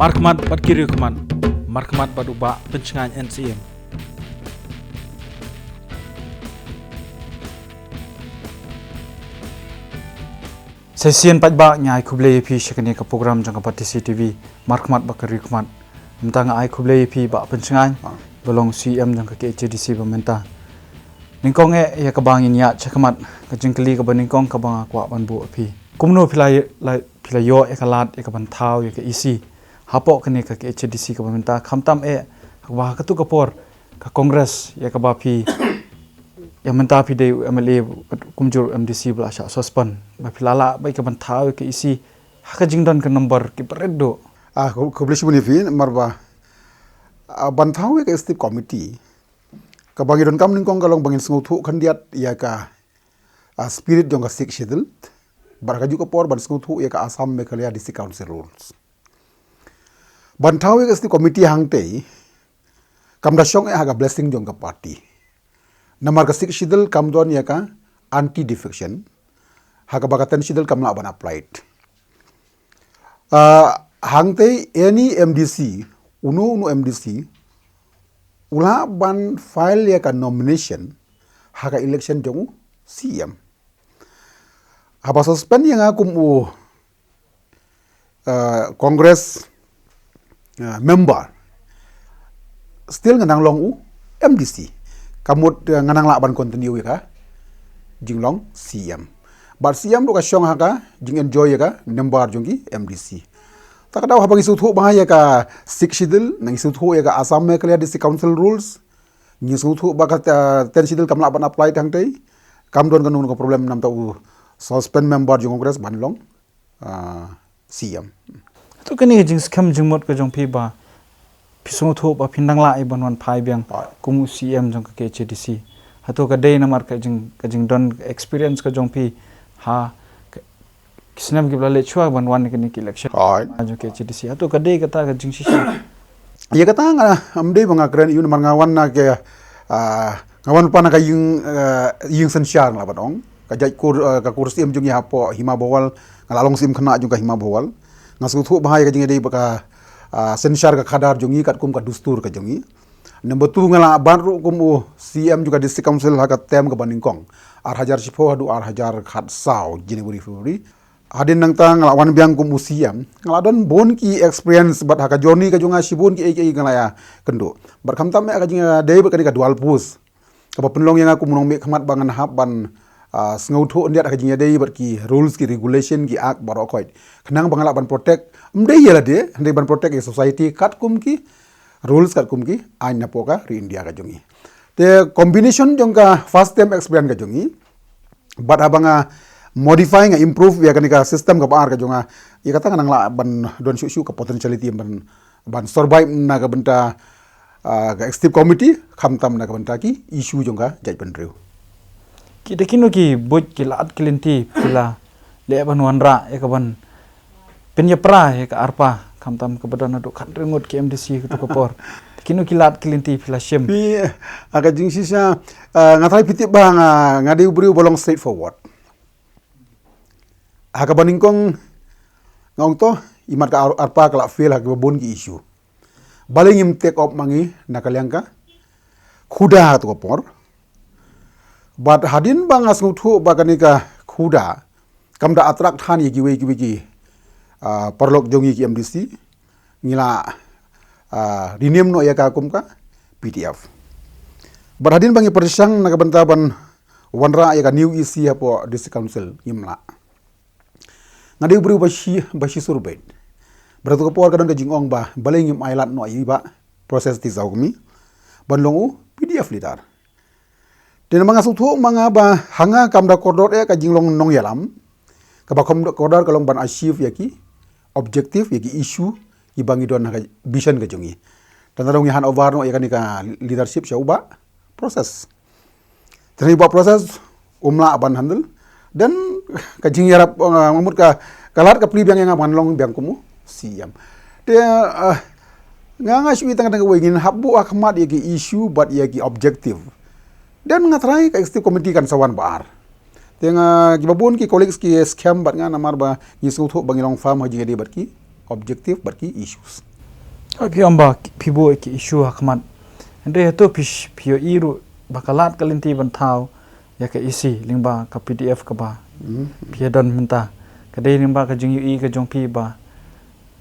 Markhmat bat Riewkhmat, Markhmat bat ubah Pynshngaiñ and Syiem. Sesian pajba nya ai khuble pi shakani ka program jang ka TV Markhmat bat Riewkhmat. Mtanga ai khuble pi ba Pynshngaiñ belong Syiem jang ka HDC bamenta. Ningkong ya ka bangin ya chakmat ka jingkli ka baningkong ka banga kwa banbu pi. Kumno pilai yo ekalat ekaban thau ya ka isi. Hapo kene ka HDC ka bamenta khamtam wa ka tu ka por ka Congress ya ka ba pi ya menta pi de MLA kumjur MDC bla sha sospan ba pilala ba ka ban thau ka isi haka jingdon ka number ki peredo publish buni fi marba ban thau ka step committee ka bangi don kam ning kong kalong bangin sngu thu khandiat ya ka spirit jong ka sik schedule baraka ju ka por ban sngu thu ya ka Assam Meghalaya district council rules ban thau ka step committee hangte kam da shong ha ka blessing jong ka party namar ka sik schedule kam don ya ka anti defection ha ka bagatan schedule kam la ban applied hangte any MDC unu MDC ula ban file ya ka nomination haka election jong Syiem haba suspend yang aku Congress member still nganang long MDC kamut nganang la ban continue ya ka jinglong Syiem but Syiem do ka syong haka jing enjoy ya ka member jongi MDC tak daw habang isuthu bahaya ka sik schedule nang isuthu ya ka Assam Meghalaya district council rules ni isuthu ba ka ten schedule kam la ban apply tang tei kam don kanun ko problem nam tau suspend member jong Congress ban long Syiem tu kani jing scam jing mot ka jong pi ba pisung thu ba phindang la ai ban wan phai biang kumu Syiem jong ka HDC hatu ka dei namar ka jing don experience ka jong pi ha kisnam ki blale chua ban wan ki election ajo ke HDC atu kadai kata ka jingsi ya kata nga amde banga kren yun mar ngawan na ke ngawan pa na ka yung sensyar la badong ka jai kur ka kursi am jung ya po hima bawal ngalalong sim khana jung ka hima bawal ngasu thu bahai ka jing dei baka sensyar ka khadar jungi kat kum ka dustur ka jungi number 2 ngala banru kum Syiem juga district council ha ka tem ka baningkong 8,000 sipo hadu 8,000 khat saw January February adin nang tang lawan biang kum Syiem ngaladon bon ki experience bat haka journey ka junga sibun ki ngalaya kendo bar kham tam ka jinga dei ba ka dual pus ka penlong yang aku munong Riewkhmat bangan hab ban sngo tho ndiat ka jinga dei bar ki rules ki regulation ki ak bar okoi khnang bangala ban protect mdei yela de ndei ban protect society kat kum ki rules kat kum ki ain na poka ri India ka jungi te combination jong ka first time experience ka jungi bat abanga modifying improve ya kanika system ka par ka jonga ya kata nang la ban don shu ka potentiality ban survive na ka benta ka executive committee khamtam na ka benta ki issue jonga jaj ban rew ki dekino ki boj ki lat kilinti pila le ban wanra ya ka ban penya pra ya ka arpa khamtam ka badana do khan rengot ki MDC ka por dekino ki lat kilinti pila Syiem pi aga jingsi sa ngatai pitip ba ngadi ubri bolong straightforward haka baningkong ngong to imat ka arpa kala fail haka bon ki issue baling im take up mangi nakalyangka khuda to por but hadin bang asngu thu baganika khuda kamda atrak than yi ki parlok jongi ki MDC ngila rename no ya ka kumka PDF but hadin bangi persang nakabantaban wanra ya ka new EC hapo district council imla ngadi bru bashi surbet beratu kapor kadon ka jingong ba baleng im island no iba process ti zawmi banlongu PDF litar den mga suthu mga ba hanga kamda koridor ka jinglong nong yalam ka ba koridor kalong ban achieve yaki objective yaki issue ibangi don ka vision ka jongi dan tarong han over no yakani ka leadership sya uba proses terima proses umla ban handle dan kajing yarap ngamut ka kalat ka pli biang yang manlong biang kumu Syiem te nga shui tang tang wengin habbu akhmat yaki issue but yaki objective dan ngatrai ka executive committee kan sawan bar te nga gibabun ki colleagues ki scam bat nga namar ba ngisu tho bangilong farm haji gede bat ki objective bat ki issues Piamba pibo ki issue hakmat. Ande to pio iru bakalat kalinti bantau ya ka isi lingba ka PDF ka ba. Pia don minta. Kadai lingba ka jing ui ka jong pi ba.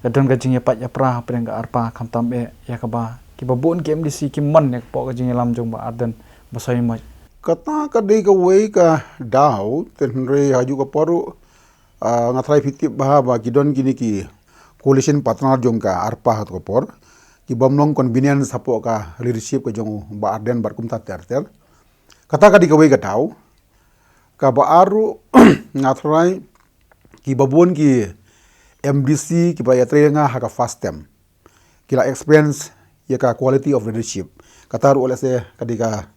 Kadon ka jing pat ya pra preng ka arpa kam tam ya ka ba. Ki babun ki MDC ki man ya po ka jing lam jong ba arden basoi ma. Kata kadai ka way ka daw tenre haju ka poru ngatrai fitip ba kidon kini ki coalition partner jong ka arpa hat ko por ki bomlong convenience sapo ka leadership ka jong ba arden bar kumta ter kata kadai ka way ka daw ka ba aru ngatrai ki babun ki MDC ki ba yatre nga ha ka first term kila experience ya ka quality of leadership kata ru oleh kadai ka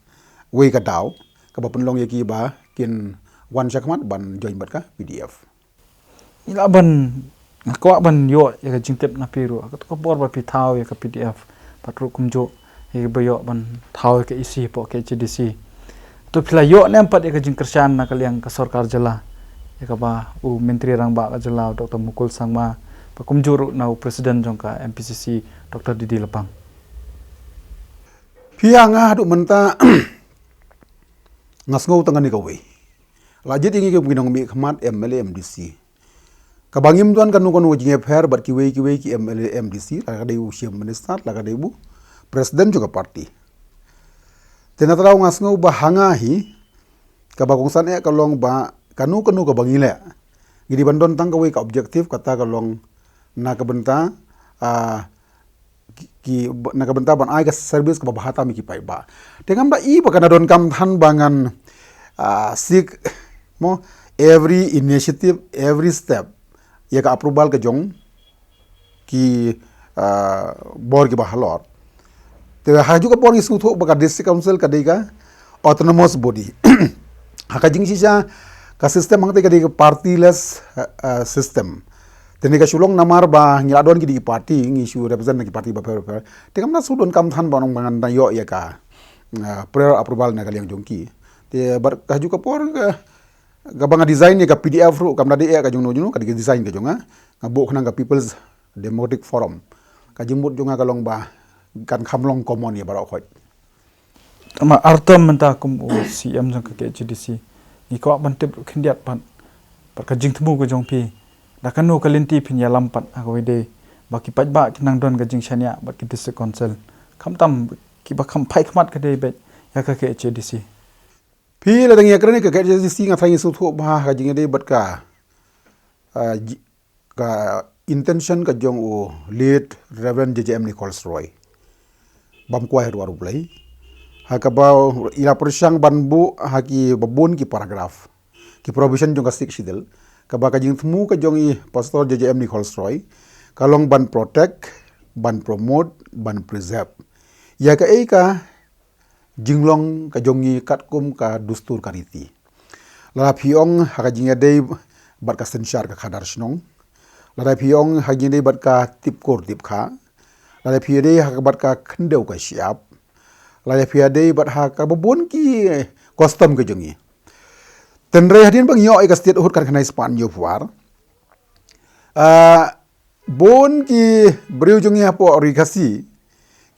way ka daw ka ba penlong ya ki ba kin wan syakmat ban join bat ka PDF Ila ban ko ban yo ya ka jing tep na piru ka to bor ba pi thau ya ka PDF patru kumjo ya ba yo ban thau ka isi po ke HDC to pila yo nem pat ya ka jing kersan na kaliang ka sarkar jala ya ka ba u menteri rang ba ka jala Dr. Mukul Sangma pa kumjuru na presiden jong ka MPCC Dr. Didi Lepang pia nga hadu menta ngasngau tangan ni kawai lajit ingi ke binong mi khmat MLA MDC kabangim tuan kanu jinge pher bat ki MLA MDC la kadai u Syiem minister la kadai bu presiden juga parti tenatrau ngasngau ba hanga hi kabagong san kalong ba kanu kabangile gidi bandon tang kawai ka objektif kata kalong na kabenta ki nakabenta ban ai ka service ka bahata mi ki pai ba tengam da I pakana don kam than bangan sik mo every initiative every step ya ka approval ka jong ki bor ki bahalor te haju ka bor ki sutho ba district council ka dega autonomous body haka jing sisa ka system ang te ka dega partyless system teni ka sulong namar ba ngiladon ki di parti ngi su represent ki parti ba per tekam na sudon kam than banong bangan na yo ya ka prayer approval na kaliang jongki te bar ka ju ka por ka banga design ya ka PDF ru kam na de ka jong no ka di design ka jonga ka bo khna ka people's democratic forum ka jimut jonga ka long ba kan khamlong common ya barok khoj ama artom menta kum Syiem jong ka HDC ni ko ban tep khindiat pan par ka jing thmu ka jong pi da kanu kalinti phin ya lampat agoi baki pat ba kinang don ga jing shania ba ki district council khamtam ki ba kham phai khmat ka dei be ya ka ke HDC pi la dang ya krani ka HDC nga thangi su tho ba ka jing dei bat ka ka intention ka jong u lead Reverend JJM Nicholas Roy bam kwa heru aru play ha ka ba ila persang banbu ha ki babun ki paragraph ki provision jong ka sik sidel kaba ka jing thmu ka jong I pastor JJM Nicholas Roy kalong ban protect ban promote ban preserve ya ka ka jinglong ka jong I katkum ka dustur kariti la phiong ha ka jing dei bat ka sensyar ka khadar snong la phiong ha jing dei bat ka tipkor tip kha la phi dei ha ka bat ka khendeu ka siap la phi dei bat ha ka babon ki custom ka jong I tenre hadin bang yo ka state hut kan khanai span yo puar bon ki breu jong ya po rigasi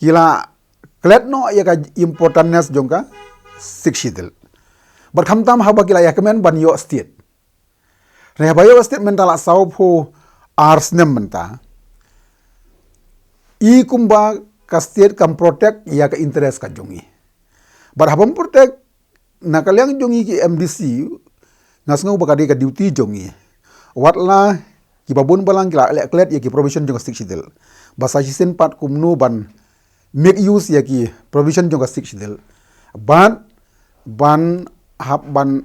kila klet no ya ka importantness jong ka sikshidel bar khamtam haba kila ya kemen ban yo state re ba yo state mentala sau pho arsnem menta I kumba ka state kam protect ya ka interest ka jong I bar habam protect nakaliang jongi ki MDC ngasngau bakade ka duty jongi watla ki babun balang kila klet ya ki provision jong stick sidel basa sisen pat kumnu ban make use ya ki provision jong stick sidel ban hab ban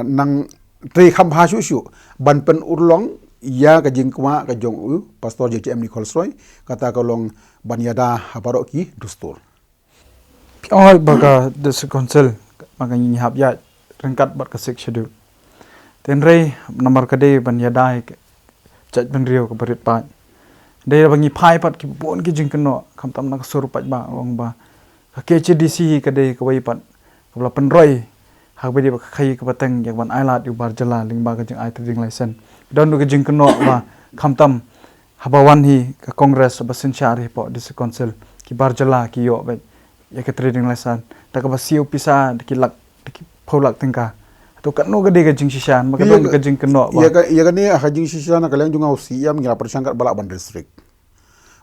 nang tre kham ha shu ban pen urlong ya ka jingkwa ka jong u pastor JJM Nicholas Roy kata kalong ban yada habaro ki dustur oi baga district council makanya hab ya rengkat bat ka sik schedule tenrei nomor kade ban ya dai chat ban rio ka barit pa dei bangi phai pat ki bon ki jing keno kham tam na sur pat ba ong ba ka KCDC kade ka wai pat ka pen roi ha be ba khai ka batang yak ban ailat yu bar jala ling ba ka jing ai trading license don ka jing keno ba kham tam habawan hi ka kongres ba sinsyari po di sa council ki barjala ki yo ba ya ka trading lesson ta ka ba siu pisa ki lak ki pholak tingka to kan no gade ka jing sisyan maka dong ka jing keno ba ya kan ni ha jing sisyan na kalang junga Syiem ngira persangkat balak ban district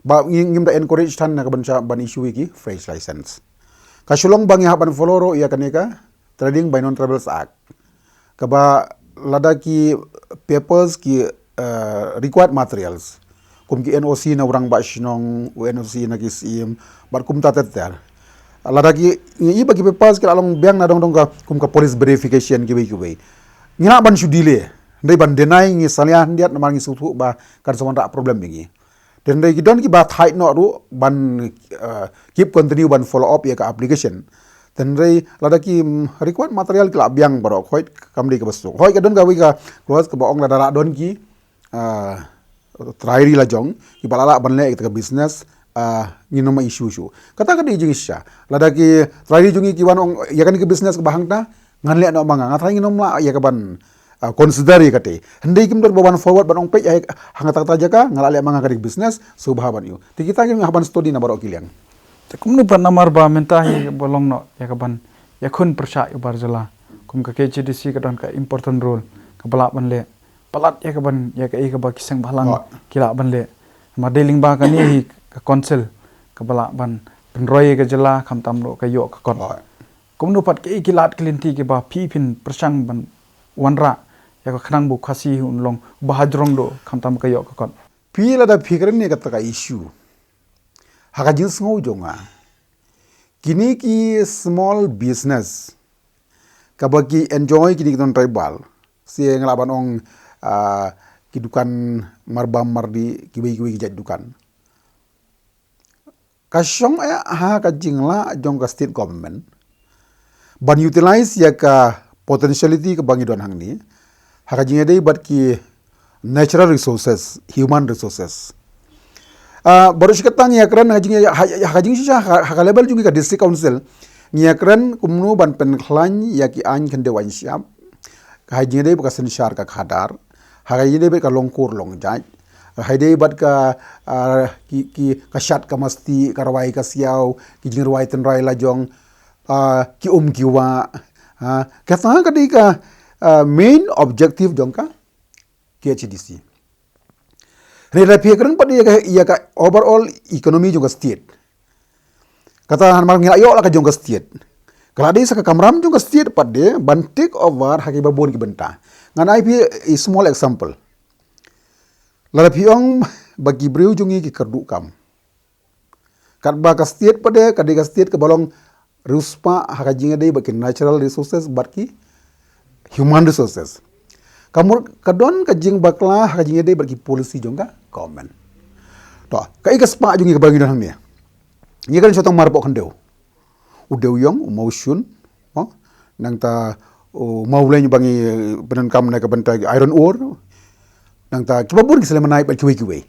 ba ngim da encourage tan na ka ban issue ki fresh license ka sulong bang ya ban foloro ya kan ka trading by non travels act ka ba lada ki papers ki required materials kum ki NOC na urang ba sinong NOC na ki Syiem bar kum tatet ter lada ki i bagi papers ki along biang na dong ka kum ka police verification ki bai ngina ban sudile ndai ban deny ngi salia ndiat na mangi sutu ba kan samanta problem ngi dan ndai ki don ki ba thai no ru ban keep continue ban follow up ya ka application dan ndai lada ki required material ki la biang barok hoi kamdi ka basu hoi ka don ka wi ka close ka ba ong lada don ki trairi la jong ki balala banle ka business nginoma issue kata ka di jing sya lada ki trairi jungi ki wan ya kan ki business ka bahang ta nganle no manga ngathai nginom la ya ka ban consider kate hendai kim dor bawan forward ban ong pe hanga tak ta jaka ngalale manga ka di business subhaban yu ti kita ki haban study na barok kiliang kum nu pan namar ba mentahi bolong no ya ka ban ya khun persya yu barjala kum ka KCDC ka don ka important role ka balak ban le palat ya ka ban ya ka ba kisang balang kila ban le ma dealing ba ka ni ka council ka balak ban penroy ka jela kham tam lo ka yo ka kon kum nu pat ki kilat klinti ki ba phi phin persang ban wanra ya ka khnang bu khasi hun long bahadrong do kham tam ka yo ka kon pi la da fikren ne ka ta issue haka jing sngo jonga kini ki small business ka ba ki enjoy kini don tribal si ngalaban ong ki dukan marbam mardi ki bai ki dukan kasyong ha ka jingla jong ka state government ban utilize ya ka potentiality ka bangi don hangni ha ka jinga dei bat ki natural resources human resources baru sikatang ya kran ha jing sha ha level jungi ka district council nya kran kumnu ban pen khlan ya ki an khande wan siap ha jinga dei ka senshar ka khadar ha jinga dei ka longkur long jaj haidai bat ka ki shat ka masti karwai ka siau ki jingruai ten rai la jong ki ki wa ka ta ka di ka main objective jong ka KHDC re ra pekran padi ya ka overall economy jong ka state kata han mar ngira yo la ka jong ka state kala dei sa ka kamram jong ka state pade ban take over ha ki babon ki benta nganai pi a small example lara piong bagi breu jungi ki kardu kam kat ba ka state pade ka de ka state ka balong ruspa ha ka jinga dei baki natural resources barki human resources kamur kadon ka jing bakla ha ka jinga dei baki policy jongka government to ka spa jungi ka bangi don hang ni kan sotong marpo khandeu udeu yong motion nang ta maulai bangi benan kam na ka benta iron ore nang ta kibabur ki selama naik kiwi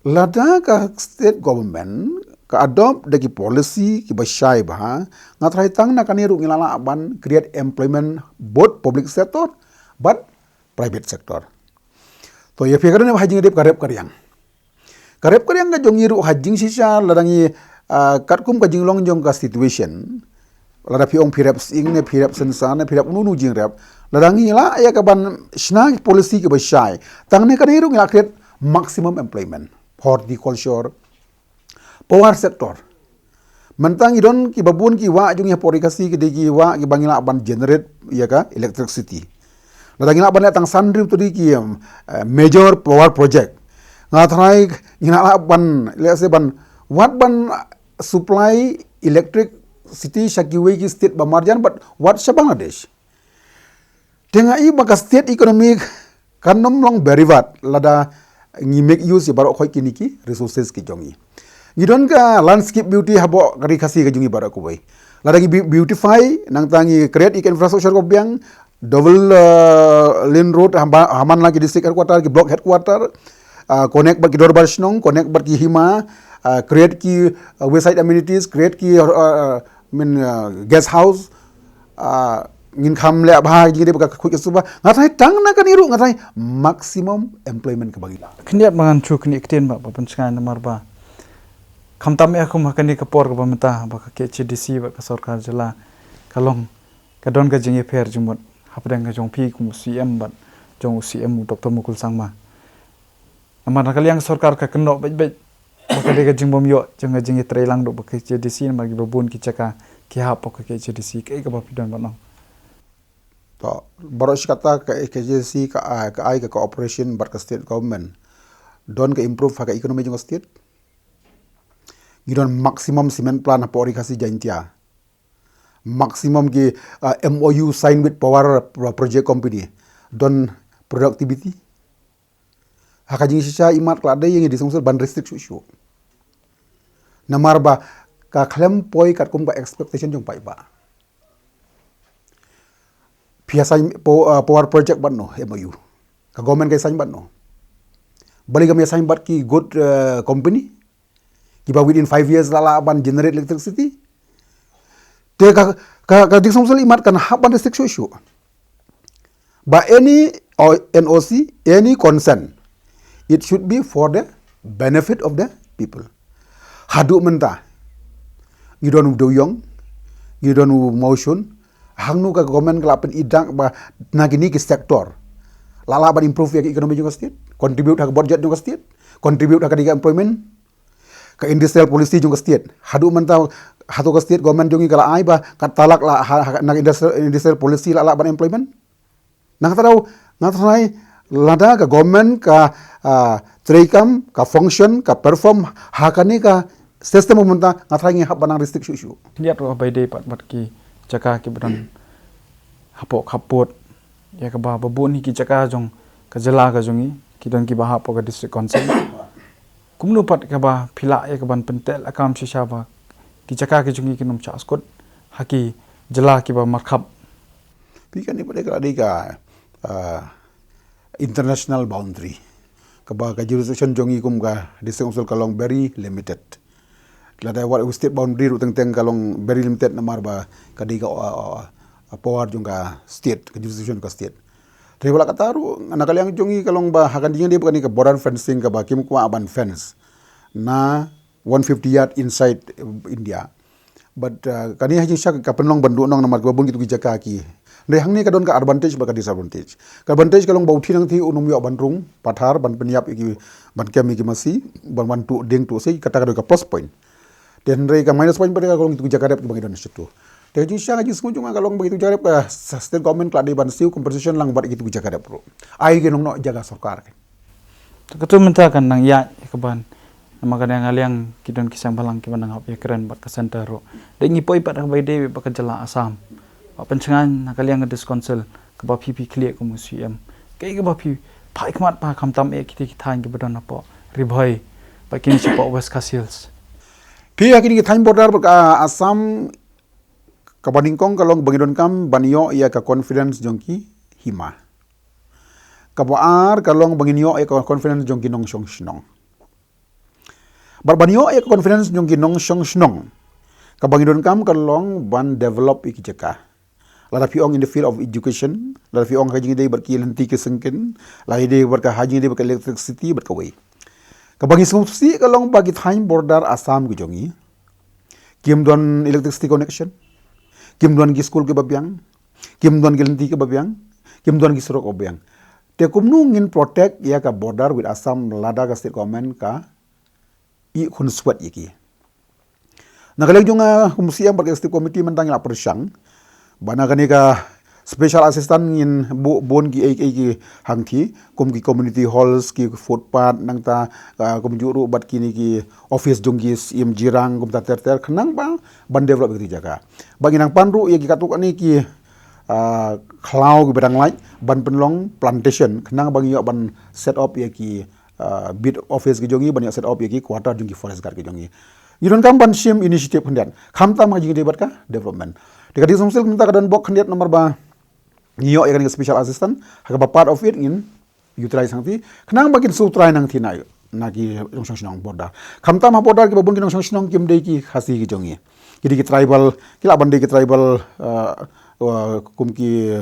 lada ka state government ka adopt dagi policy ki basyai ba ngatrai tang na kaniru ngilala ban create employment both public sector but private sector to ya fikirnya hajing dep karep karyang ka jongiru hajing sisa ladangi katkum ka jinglong jong ka situation lada piong pirap sing ne pirap sensana pirap nunu jing rap ladangi la ya ka ban sna policy ki basyai tang ne kaniru ngila create maximum employment horticulture power sector mentang idon ki babun ki wa jung ya porikasi ki degi wa ki bangila ban generate ya ka electricity ladangi la ban tang sandri tu di ki major power project ngathrai ngina la ban let's say ban what ban supply electricity shakiwe ki state ba marjan but what sa Bangladesh tengai maka state economic kanom long berivat lada ngi make use ya barok khoi kiniki resources ki jongi ngidon ka landscape beauty habo kari khasi ka jungi barok ko bai lada ngi beautify nang tangi create infrastructure ko biang double lane road haman lagi district headquarter ki block headquarter connect bar ki dorbar snong connect bar ki hima create ki wayside amenities create ki guest house ngin kham le bah jing de baka khu ke suba ngatai tang na kan iru ngatai maximum employment ka bagila Keniat mangan chu keni ikten ba Pynshngaiñ nomor ba. Kamtam ya kum hakani kapor ka pemeta ba ka KCDC ba ka sarkar jela kalong kadon ka jingi fer jumot hapdang ka jong pi kum Syiem ba jong Syiem Dr. Mukul Sangma. Amar nakaliang sarkar ka keno bej ba ka jingbom yo jong jingi trailang do ba KCDC ma gi babun ki chaka ki ha po ka KCDC kai ka ba pidon ba no. to baros kata ka KJC ka ai ka cooperation bar ka state government don ka improve ka economy jong state gidon maximum cement plan apori kasi jantia maximum ki MOU sign with power project company don productivity haka jing sisa imat klade yang di sungsel ban restrict su namar ba ka klem poi kat kum ka expectation jong pai ba Piasa power project ban no MOU ka government kay sign ban no bali kami sign bat ki good company kiba within 5 years lala ban generate electricity te ka dik somsel imat kan haban restriction issue by any NOC any consent it should be for the benefit of the people hadu menta ngidon doyong ngidon motion hangnu ka government kelapen idang ba nagini ki sektor lala ban improve ya economy juga state contribute hak budget juga state contribute hak diga employment ka industrial policy juga state hadu menta hatu ka state government jongi kala ai ba katalak la nag industrial policy lala ban employment nang tarau ngatrai lada ka government ka treikam ka function ka perform hakani ka system menta ngatrai ngi hab banang restriction issue Lihat ro by day pat ki caka ki beran hapok hapot ya ka ba babun hi ki caka jong ka jela ka jongi ki don ki ba hapo ka district council kumnu pat ka ba phila ya ka ban pentel akam shisha ba ki caka ki jongi ki nom cha skot haki jela ki ba markhap pikan ni pada kala ka international boundary ka ba ka jurisdiction jongi kum ka district council kalong very limited lada wat state boundary ru teng kalong very limited namar ba kadi ka power jong ka state ka jurisdiction ka state tri wala kataru nakaliang jongi kalong ba hakan dinga dia bukan ka border fencing ka ba kim kwa aban fence na 150 yard inside India but kani haji syak ka penlong bandu nong namar ka bun gitu jaka ki ndai hangni ka don ka advantage ba ka disadvantage ka advantage kalong bauthi nang thi unum yo bandrung pathar ban penyap iki ban kemi ki masi ban bantu ding tu sei kata ka plus point dan mereka minus point pada kalau itu jakarep bagi dan situ. Tapi jisya ngaji semua cuma kalau begitu jakarep state government keladi bansiu compensation lang buat itu jakarep bro. Ai genong no jaga sarkar. Ketu mentakan nang ya keban nama kan yang aliang kidon kisang balang ki manang ya keren bat ka center ro. Dengi poi pat by day ba ka jela Assam. Ba Pynshngaiñ nakaliang ngedis council ka ba PP clear ko Syiem. Kai ka ba pi Riewkhmat pa kamtam e kiti kithan ki badon apo ribhoi ba kini sipo West Castles. Pihak ini time border ka Assam kabaningkong kalong bangidon kam banyo ia ka confidence jongki hima. Kabuar kalong banginyo ia ka confidence jongki nong shong shnong. Barbanyo ia ka confidence jongki nong shong shnong. Kabangidon kam kalong ban develop iki jeka. Lada piong in the field of education, lada piong haji day berki lenti ke sengken, lada day berka haji day berka electricity berka way. Kabangi sumsi kalong bagi time border Assam ki jongi kim don electricity connection kim don ki school ke babyang kim don ki lenti ke babyang kim don ki surok obyang te kumnu ngin protect ya ka border with Assam lada ka state government ka i khun swat iki nakaleng jonga kumsi yang berka state committee mentang la persyang bana kani ka special assistant in bon ki hangthi kum ki community halls ki footpath nang ta kum juru bat kini ki office jonggi Syiem jirang kum ta ter khnang ba ban develop ki jaga bagi nang panru ye ki katuk ani ki khlau ki bedang lai ban penlong plantation khnang bagi yo ban set up ye ki bid office ki jongi ban yo set up ye ki quarter jonggi forest guard ki jongi Yudon kam ban Syiem initiative hendian khamta ma jingi debat ka development dikati sumsil minta kadan bok hendiat nomor ba Nyo ikan special assistant, haka part of it in utilize hangti. Kenang bakin sutrai nang thi na nagi nong nong border. Kamta ma border ki babun ki nong nong kim dei ki khasi ki jongi. Kidi ki tribal kila bande ki tribal kum ki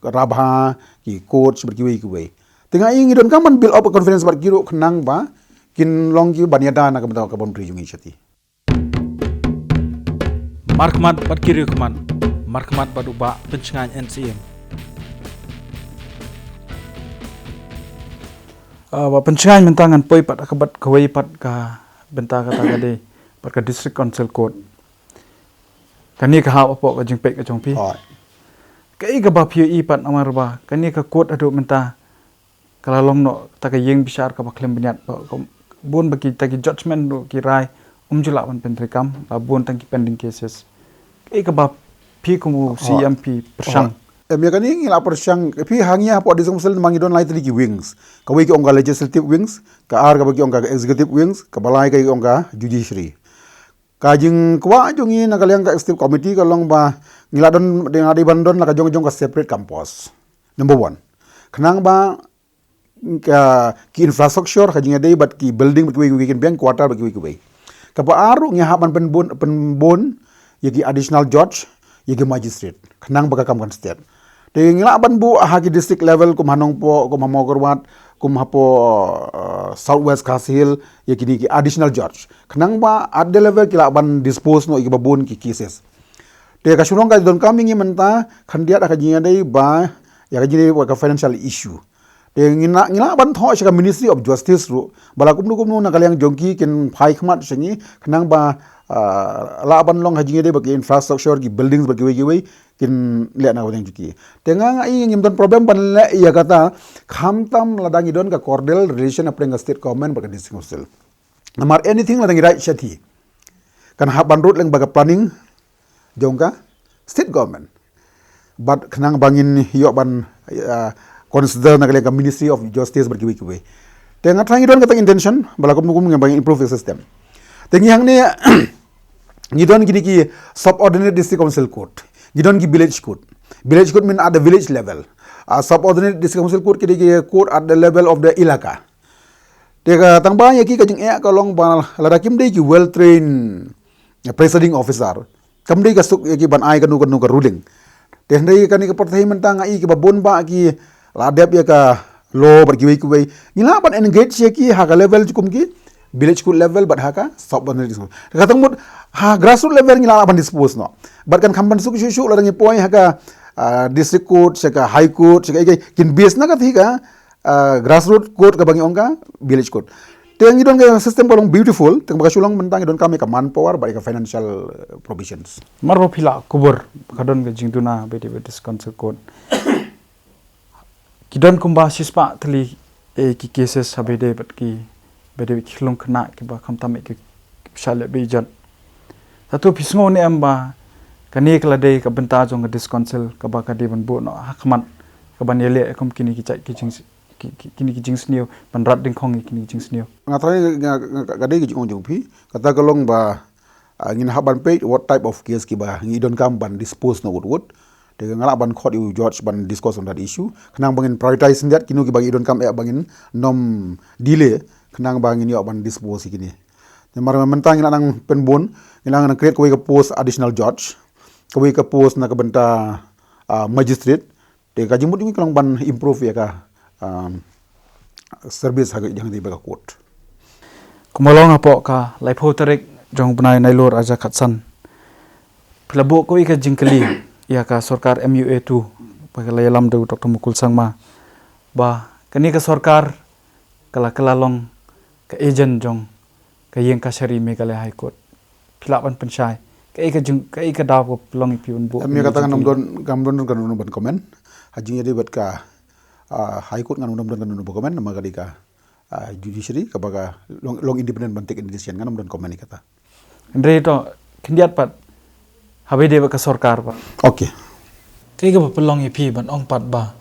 rabha ki coach berkiwe kiwe tengah ing idon kaman build up a confidence bar kiro kenang ba kin long ki banyada na kabta kabon prijungi chati Markhmat bat Riewkhmat, Markhmat bat uba Pynshngaiñ and Syiem. Ba Pynshngaiñ mentangan poi pat akabat kawai pat ka benta kata kade pat ka district council court. Kani ka hawa po ka jingpek ka jongpi. Kai ka ba PUE pat amar ba kani ka court adu menta kalalong no ta ka yeng bisar ka baklem banyat ba bun bagi tagi judgment do ki rai jula ban pentrikam la bun tagi pending cases. Kai ka ba pi kumu CMP persang. Ya kani ngila persang pi hangya po disong sel mangidon lai tri ki wings. Kawai ki onga legislative wings, ka ar ka bagi onga executive wings, ka balai ka onga judiciary. Kajing kwa jongi nakaliang ka executive committee ka long ba ngiladon dengan adi bandon naka jong ka separate campus. Number 1. Kenang ba ki infrastructure kajing adai bat ki building bat ki kin bank quarter bat ki. Ka pa aru nya haban penbon yaki additional judge yaki magistrate. Kenang ba ka kam kan state. De ngilaban bu haki district level kum hanong po kum hamogorwat kum hapo southwest Kasil yaki ni additional judge. Kenang ba at the level kila ban dispose no iki babun ki cases. De ka shurong ka don coming menta khandiat ka jinga dai ba ya ka jini ka financial issue. De ngina ban tho ka Ministry of Justice ru bala kum na kalyang jongki kin Riewkhmat singi kenang ba laban long hajinge dai ba ki infrastructure ki buildings ba ki kin le na wadeng juki. Tengang ai ngim don problem ban le ya kata khamtam ladang idon ka cordial relation apeng state government ba ka district council. Namar anything ladang right shathi. Kan haban road leng ba planning jongka state government. But kenang bangin yo ban consider na ka Ministry of Justice ba ki. Tengang tang idon kata intention bala kum bangin improve the system. Tengyang ne ngidon gini ki subordinate district council court. Gidon ki village court. Village court mean at the village level. Subordinate district council court ki court at the level of the ilaka. Teka tangba ya ki kajing kalong ba ladakim dei ki well trained presiding officer. Kam dei ka suk ki ban ai kanu ka ruling. Teh dei kan ki pertai mentang ai ki babon ba ki ladep ya ka law bar ki wei ngila ban engage ya ki ha ka level kum ki village court level but haka subordinate district. Katang mut ha grassroots level ngila ban dispose no. But kan kamban suk shu ladang poi haka district court seka high court seka kin base na ka thika grassroots court ka bangi onga village court. Teng idon ka system bolong beautiful teng baka sulong mentang idon kami ka manpower ba ka financial provisions. Marbo pila kubur kadon ka jingtuna bedi council court. Kidon kumba sispa tali ki cases habede bat ki bede khilong khna ki ba khamtam ki shale bejan. Tatu pisngo ni amba kani kala dei ka benta jong ka discouncil ka ba ka de ban bu no hakman ka ban yele kom kini ki chai ki jing sniu ban rat ding khong kini jing sniu ngatai ga dei ki jong phi kata kalong ba ngin haban pe what type of case ki ba ngidon kam ban dispose no wood de ngala ban court you judge ban discuss on that issue khnang bangin prioritize that kinu ki bang idon kam bangin nom delay khnang bangin yo ban dispose kini mar mentang nang penbon ngilang create ko post additional judge kawai ka post na ka benta magistrate te ka jimut ngi kalong ban improve ya ka service ha jang di ba court kumolong apo ka laipo tarik jong banai nailor aja khatsan plabo ko ka jingkali ya ka sarkar MUA2 pagala yalam do Dr. Mukul Sangma ba kani ka sarkar kala long ka agent jong ka yeng ka sari Meghalaya High Court philapan pensyai kai ka daw ko long ipiun bu mi kata ngam don kan ban komen hajing jadi bat ka High Court ngam don kan komen nama kali ka judiciary ka baga long independent ban take decision ngam don komen kata andre to kindiat pat habe de ka sarkar ba okay kai ka pelong ipi ban ong pat ba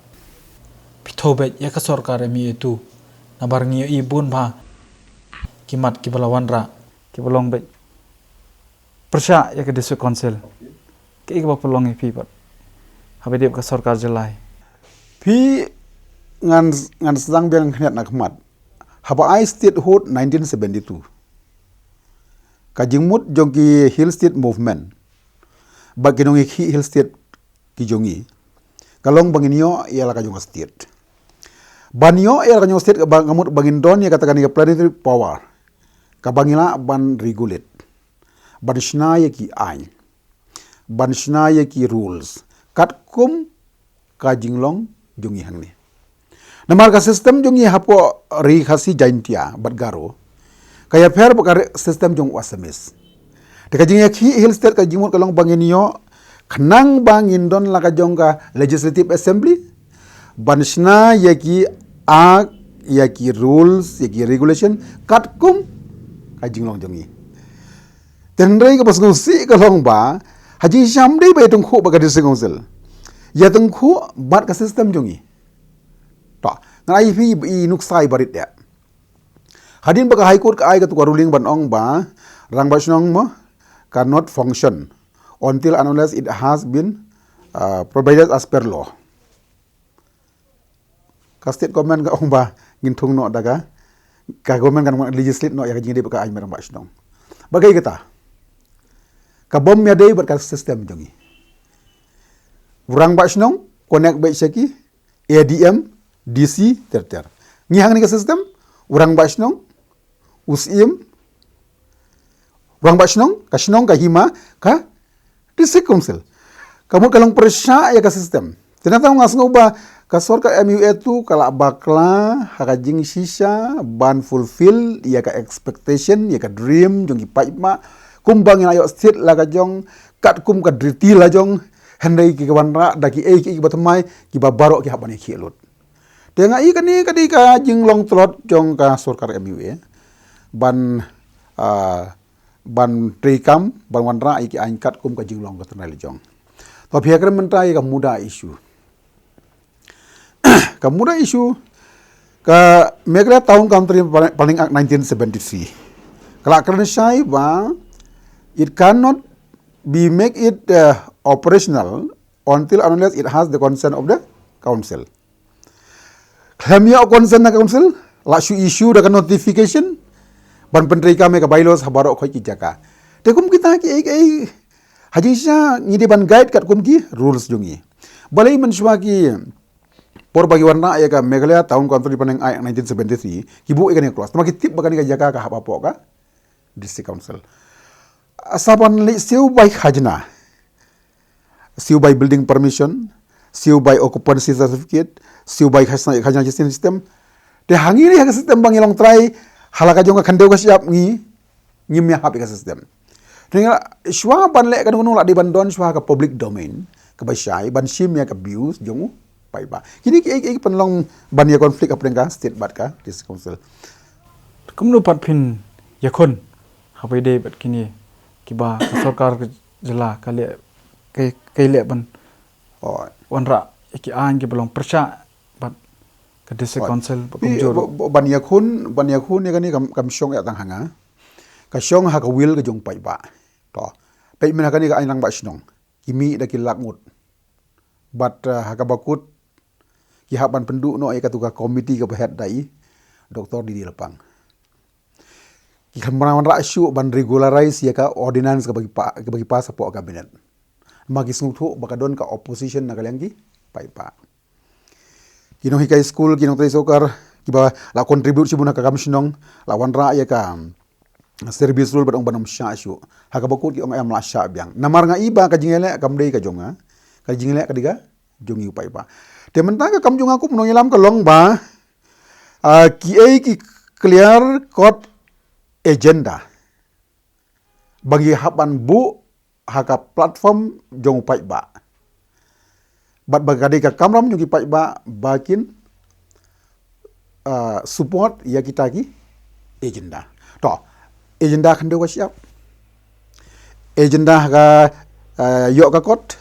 pithobe ya ka sarkar mi itu nabar ngi ibun ba kimat ki balawan ra ki bolong be persya ya ke district council ke ka pelong ipi pat habe de ka sarkar jelai pi ngan sedang biang khnet nak mat haba I statehood 1972 kajingmut jogi hill state movement baginong hill state jongi kalong banginyo ialah ka jong state banyo ialah ka jong state ngamut bangin don ia katakan ka planetary power ka bangila ban regulate ban shnaya ki ain ban shnaya ki rules kat kum ka jinglong jongi hangni namar ka system jongi hapo ri khasi jaintia badgaro kaya fer bakar system jong wasamis Deka jing ki hill state ka jimut kalong bangin yo khnang bangin don la ka jong ka legislative assembly banshna yaki act yaki rules yaki regulation kat kum ka jinglong jongi tenrei ka pasung si kalong ba haji shamdei ba tung khu ba ka district council ya tung khu bat ka system jongi to ngai fi i nuksai barit ya hadin ba ka high court ka ai ka tu ruling ban ong ba rang ba snong mo cannot function until and unless it has been provided as per law. Ka state government ka ong ba ngintung no daga ka government kan legislate no ya ka jingde ka ai merang ba snong. Bagai kata ka bom ya dei ber ka system jongi. Urang ba snong connect ba seki ADM DC ter. Ngihang ni ka system urang ba snong Syiem Wang basnong, kasnong kahima, ka district council. Kamu kalong persya ya ka system. Tinatang ngasngo ba kasor ka MUA tu kala bakla hakajing sisa ban fulfill ya ka expectation ya ka dream jong ipaima kumbang ayo state la ka jong kat kum ka driti la jong hendai ki kawanra daki ki batamai ki babaro ki habani ki elut. Tenga i kani kadi ka jinglong trot jong ka sorkar MUA ban ban trikam ban wanra iki angkat kum ka jinglong ka ternal jong to phiakre mentai ka muda isu ka muda isu ka megla tahun country paling 1973 kala kran sai ba it cannot be make it operational until unless it has the consent of the council klamia consent na council la issue da notification ban pentri kami ka bylaws habaro khoi ki jaka te kum kita ki ei haji sha ngide ban guide kat kum ki rules jungi balai menswa ki por bagi warna ya ka meghalaya town council paneng 1973 ki bu ekani class tama ki tip bagani ka jaka ka haba po ka district council asaban li siu by khajna siu by building permission siu by occupancy certificate siu by khajna system te hangi ni ka system bangilong try halaka jonga khandeu ka siap ngi mya hap ka system tinga shwa ban le kan gunung la di ban don shwa ka public domain ka ba shai ban sim ya ka views jongu pai ba kini ki panlong ban ya conflict apren ka state bat ka district council kumnu pat phin yakon hapai de bat kini kiba sarkar jela kale kai le ban wanra ki an ki belong persya ka district council pumjoro ban yakun ya kani kam syong ya tang hanga ka syong ha ka will ka jong pai ba to pai mena kani ka ainang ba snong kimi da ki lakmut bat ha ka bakut ki ha ban pendu no ai ka tu ka committee ka head dai Dr. Didi Lepang ki khamran ra syu ban regularize ya ka ordinance ka bagi pa sa po cabinet magi sungthu bakadon ka opposition na kalyang ki pai pa kinong hikai school kinong trai sokar kiba la contribute sibuna ka kamshnong la wanra ya ka service rule badong banam sha shu ha ka bakut ki ong am la sha byang namar nga iba ka jingele kam dei ka jonga ka jingele ka diga jongi upai ba te mentang ka kam jonga ku mnong ilam ka long ba ki clear code agenda bagi haban bu ha ka platform jong upai ba bat bagadi ka kamram nyugi pai ba bakin support ya kita ki agenda to agenda kan dewa siap agenda ka yok ka kot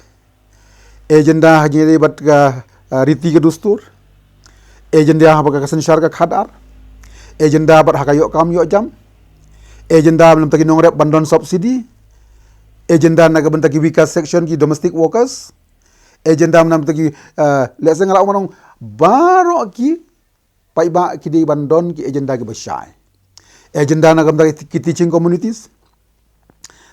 agenda jadi bat ka riti ka dustur agenda ha ka sensyar ka khadar agenda bat ha ka yok kam yok jam agenda belum tagi nongrep bandon subsidi agenda naga bentagi wikas section ki domestic workers agenda menam tagi let's say ngala manong baro ki pai ba ki di bandon ki agenda ki besai agenda na gam tagi ki teaching communities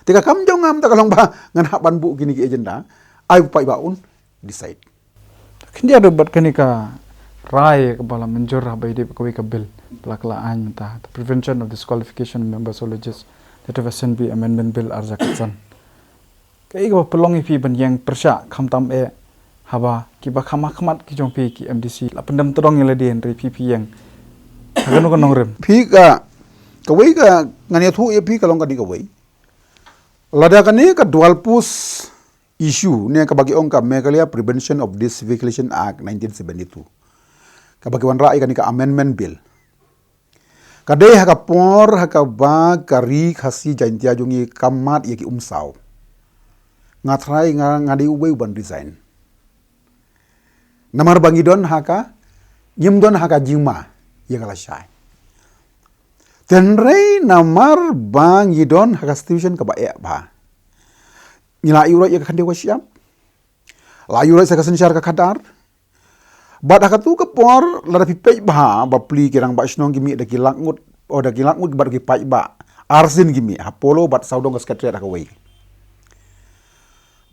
tika kam jong ngam ta kalong ba ngan hak ban bu kini ki agenda ai pai ba un decide. Kini ada buat kini ka rai ke bala menjurah bai de ka bill pelakla an ta the prevention of disqualification of members of legislatures that of SNB amendment bill arja katsan. Kai ka pelong ipi ban yang persya khamtam haba ki ba Markhmat ki jongpi ki MDC la pendam todong yang ladien ri PP yang agano ka nongrem. Phi ka wei ka ngania thu e phi ka long ka di ka wei. Lada ka ne ka dual pus issue ne ka bagi ong ka Meghalaya Prevention of Disqualification Act 1972. Ka bagi wan rai ka ni ka amendment bill. Ka de ha ka por ha ka ba ka ri khasi jaintia jungi kamat ye ki umsau. Ngatrai ngadi wei ban design. Namar bangidon haka nyimdon haka jingma ye kala syai. Tenrei namar bangidon haka situation ka ba ba. Ngila yuro ye ka dewa Syiem. La yuro sa kasensyar ka kadar. Bad haka tu ka por la pipej ba pli kirang ba snong gimi da kilangut o da kilangut ba ki pai ba. Arsin gimi hapolo bat saudong ka sekretariat ka wei.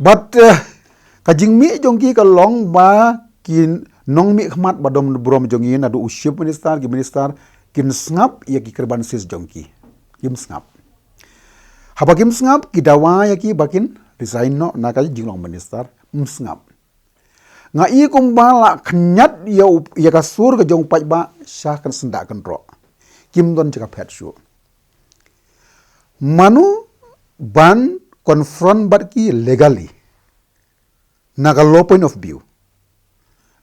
But kajing mi jongki ka long ba kin nong mi khmat badom brom jongi na do usyip minister kin ngap ya ki kerban sis jongki kim ngap haba kim ngap ki dawa ya ki bakin design no na ka jinglong minister ngap nga i kum bala khnyat ya ka sur ka jong pai ba sha kan senda kan ro kim don jaka phet shu manu ban confront bat ki legally na ka low point of view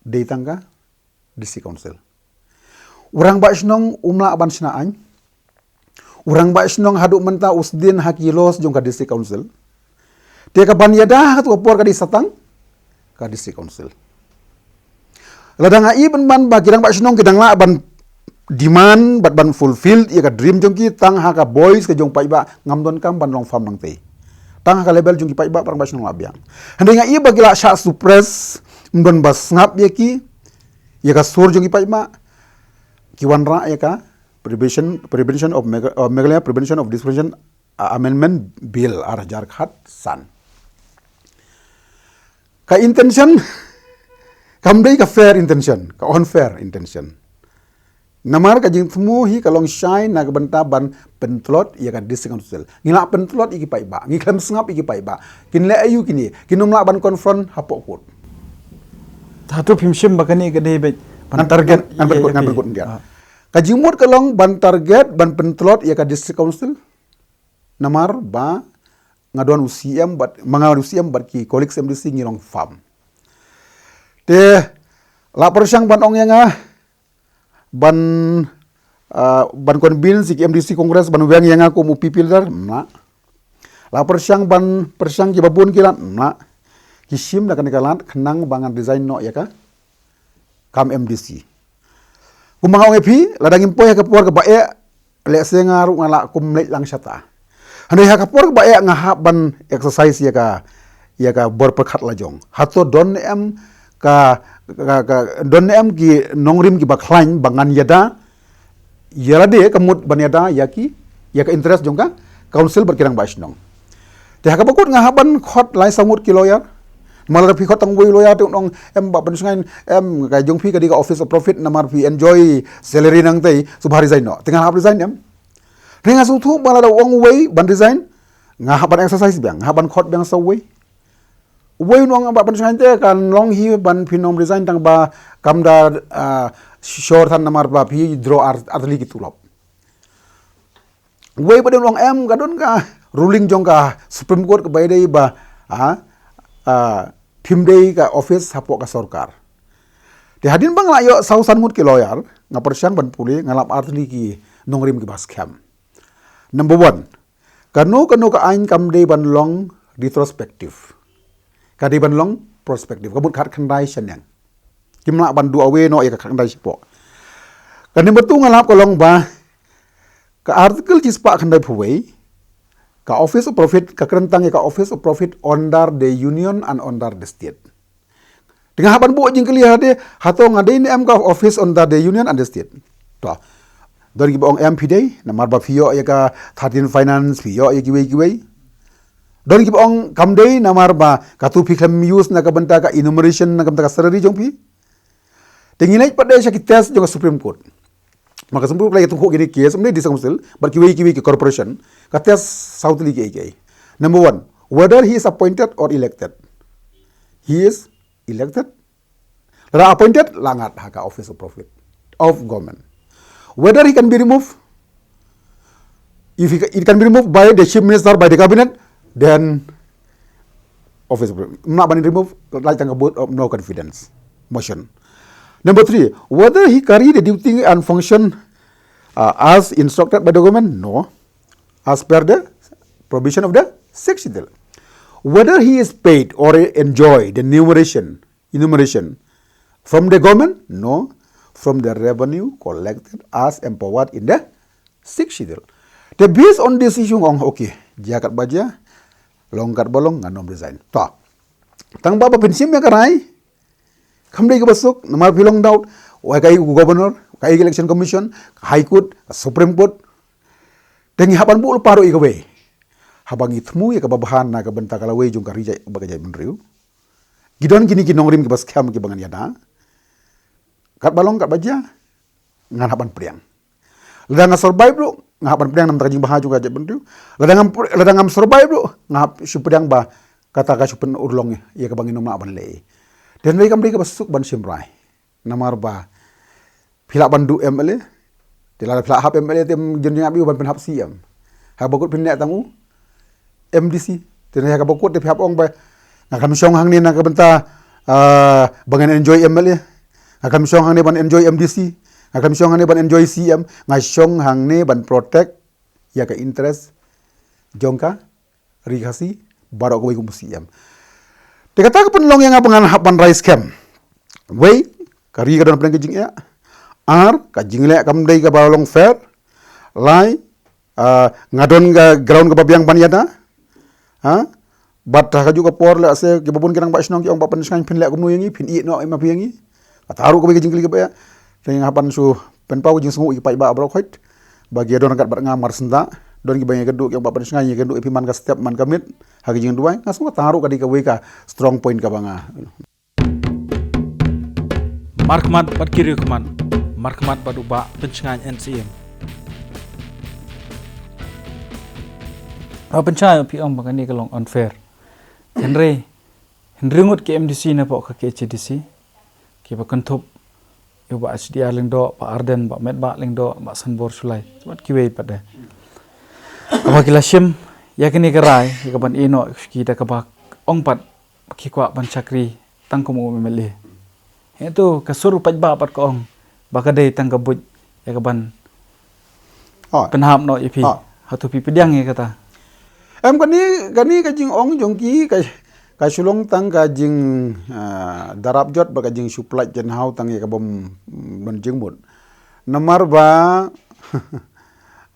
di tangga district council. Urang ba snong umla ban snaan. Urang ba snong hadu menta usdin hakilos jong ka district council. Te ka ban yada hatu por ka di satang ka district council. Ladang ai ban ba kirang ba snong kidang la ban demand ban fulfilled ya ka dream jong ki tang ha ka boys ka jong pai ba ngamdon kam ban long farm nang te. Tang ha ka label jong ki pai ba parang ba snong labiang. Handai ngai ba gila sha suppress mbon bas ngap ye ki ya ka sur jong ipai ma ki wan ra ya ka prevention of Meghalaya Prevention of Disqualification Amendment Bill arjar khat san ka intention kamdei ka fair intention ka unfair intention namar ka jing thmu hi ka long shine na ka banta ban pentlot ya ka district council ngila pentlot iki pai ba ngi klem ngap iki pai ba kin le ayu kini kinumla ban confront hapok kut Satu Pynshngaiñ bakani ke deh ban target ngan berkut dia. Kajimut kalong ban target ban pentlot ya ka district council namar ba ngadon Syiem bat mangawan Syiem bat ki kolik MDC ngirong farm. Te la persyang ban ong yang ban convince ki MDC Kongres ban weng yang ko mu pipildar na. La persyang ki babun kilan na. Syiem na kanikalat kenang bangan design no ya ka kam MDC kumanga ngepi ladang impo ya ka por ka bae le sengar ngala kumlet lang syata handai ha ka por ka bae ngahap ban exercise ya ka bor perkhat lajong hato don em don em ki nongrim ki baklain bangan yada yarade kamut ban yada ya ka interest jong ka council berkirang basnong te ha ka bakut ngahaban khot lai sangut ki lawyer malah pi khotang wei loya tu nong em ba Pynshngaiñ em ka jong pi ka di ka office of profit namar pi enjoy salary nang tei subha resign no tengah hap resign em ringa su thu bala da wong wei ban resign nga ban exercise biang nga ban khot biang so wei nong ba Pynshngaiñ te kan long hi ban pinom resign tang ba kamda short han namar ba pi draw artli ki tulop wei ba nong em ka don ka ruling jong ka supreme court ka bai dei ba Timdei ka office hapok ka sorkar. Di hadin bang layo sausan mut ki lawyer nga persyang ban puli ngalap artli ki nongrim ki baskham. Number 1. Kanu ka ain kamdei ban long retrospective. Kadi ban long prospective. Kabut khat khandai sanyang. Kimla ban du awe no ya ka khandai sipo. Kani betu ngalap kolong ba ka artikel cispa khandai phuwei ka office of profit ka kerentang ka office of profit under the union and under the state. Dengan haban bu jing kali hade hato ngadai ni am ka office under the union and the state. To. Dari ki bong MP day namar ba fiyo ya ka 13 finance fiyo ya kiwei. Don ki ong kamdei namar ba katu piklam use na kabenta ka enumeration na kabenta ka salary jong pi. Tenginai pada sya ki test jong Supreme Court. Maka sempu play tungku gini case mne di council but kiwi ki corporation ka test southly ki. Number 1, whether he is appointed or elected. He is elected. Lada appointed langat haka office of profit of government. Whether he can be removed. If it can be removed by the chief minister, by the cabinet, then office not been removed, like a vote of no confidence motion. Number 3, whether he carry the duty and function as instructed by the government, no, as per the provision of the 6th schedule. Whether he is paid or enjoy the enumeration from the government, no, from the revenue collected as empowered in the 6th schedule. The based on this issue on okay, jakat baja, longkat bolong nganom resign. Ta. Tang baba pensim ya karai. Kamdei ke basuk, namar pilong daud, kai governor, kai election commission, high court, supreme court. Tengi hapan bu paro ikawe. Habang itmu ya kababahan na kabenta kalawe jung karija bagajai menriu. Gidon gini kinong rim ke bas kam ke bangan yada. Kat balong kat baja, ngan hapan priang. Ledang survive bro, ngapan pedang nam tajing bahaju gajak bendu. Ledang survive bro, ngap supedang ba kata ka supen urlong ya kabangin nom aban le. Dan mereka mereka basuk ban simrai. Namar ba pilak bandu MLA. Dilala pilak hap MLA tem jenjang abi ban penhap Syiem. Ha bakut pinnek tamu MDC. Dan ha bakut te pihap ong ba ngakam syong hang ni nak benta bangan enjoy MLA. Ngakam syong hang ni ban enjoy MDC. Ngakam syong hang ni ban enjoy Syiem. Ngasyong hang ni ban protect ya ka interest jongka rigasi barok ko kum Syiem. Dikata ke penlong yang abangan hapan rice camp. Wei, kari ka don penang kejing ya. Ar kajing le kamdei ka balong fair. Lai ngadon ka ground ka babiang paniata. Ha? Bat ka juga por le ase ke babun kirang ba snong ki ong ba Pynshngaiñ pin le kum nu yangi pin i no ma piangi. Ataru ko kejing kli ka ba. Teng hapan su penpau jing sungu i pai ba brok hoit. Bagi don kat bar ngamar senda. Don ki banyak geduk yang ba Pynshngaiñ geduk ipi man ka step man kamit. Hagi jing duai ngasu taruh ka di ka we ka strong point ka banga. Markhmat bat Riewkhmat. Markhmat bat uba Pynshngaiñ and Syiem. Pynshngaiñ pi ong bagani kalong unfair. Henry ngut ke MDC na po ka ke HDC. Ki ba kantup yo ba SDR lingdo ba Arden ba Met ba lingdo ba Sanbor Sulai. Cepat kiwe pada. Apa kila Syiem yakini kerai kaban ino kita kabak ongpat kikwa ban chakri tangkum umemele itu kasur pajba pat ko ong bakadai tangkabut ya kaban penhap no ipi hatu pi pedang ya kata kani kajing ong jongki kai sulong tang kajing darab jot ba kajing suplat jen hau tang ya kabom ban jengbut namar ba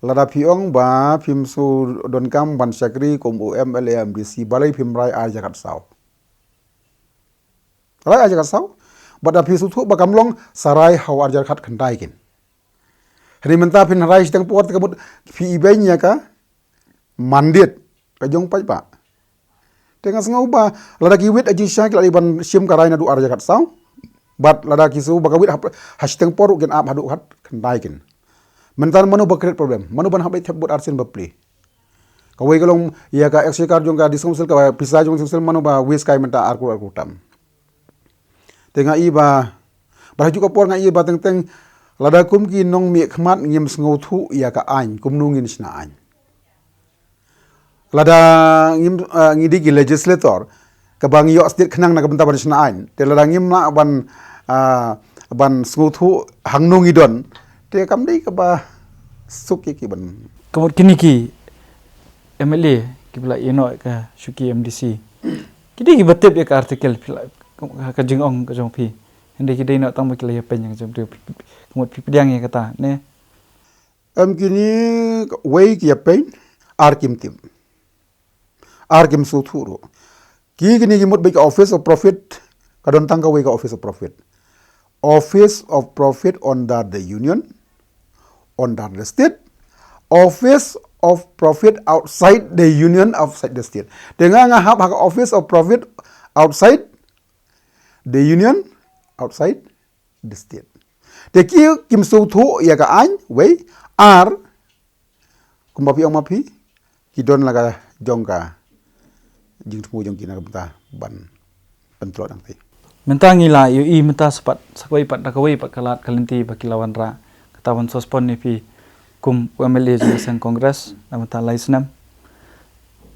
lada piong ba phim su don kam ban sakri kum UMLA MDC balai phim rai a jakat sau. Rai a jakat sau. Bada phi su thu ba kamlong sarai haw ar jakat khandai kin. Hari menta phin rai stang pot kabut phi ibenya ka mandit ka jong pai ba. Tengas ngau ba lada ki wit aji syak la ban Syiem ka rai na du ar jakat sau. Bat lada ki su ba ka wit hashtag poru kin ap hadu hat khandai kin. Mentan manu bakret problem. Manu ban habai thebut arsin bapli. Kawai kalong ya ka eksekar jong ka disumsel ka pisa jong sumsel manu ba wis kai menta arku tam. Tenga i ba juga por nga i ba teng lada kum ki nong Riewkhmat ngim sngo thu ya ka ain kum nu ngin sna ain. Lada ngim ngidi ki legislator ka bang yo state khnang na ka benta ban sna ain. Te lada ngim na ban sngo thu hang nu ngidon. Te kam dei ka ba suki ki ban kamut kini ki MLA ki bla ino ka syuki MDC kidi ki batep ya ka artikel ka jing ong ka jong pi hende ki dei no tang ki la pen yang jom kamut pi pedang ya kata ne kini wei ki pen arkim su thuro ki kini ki mut bai ka office of profit ka don tang ka wei ka office of profit under the union under the state, office of profit outside the union outside the state. Dengan ngahap hak office of profit outside the union outside the state. Teki kim su thu ya ka an wei ar kumbapi ong mapi kidon laga jongka jing thu jong kina ka ban pentrot ang tai. Mentang ila yu i menta sepat sakwai pat dakawai pat kalat kalenti bakilawan ra katawan sospon ni pi kum UMLA jeng kongres namata laisnam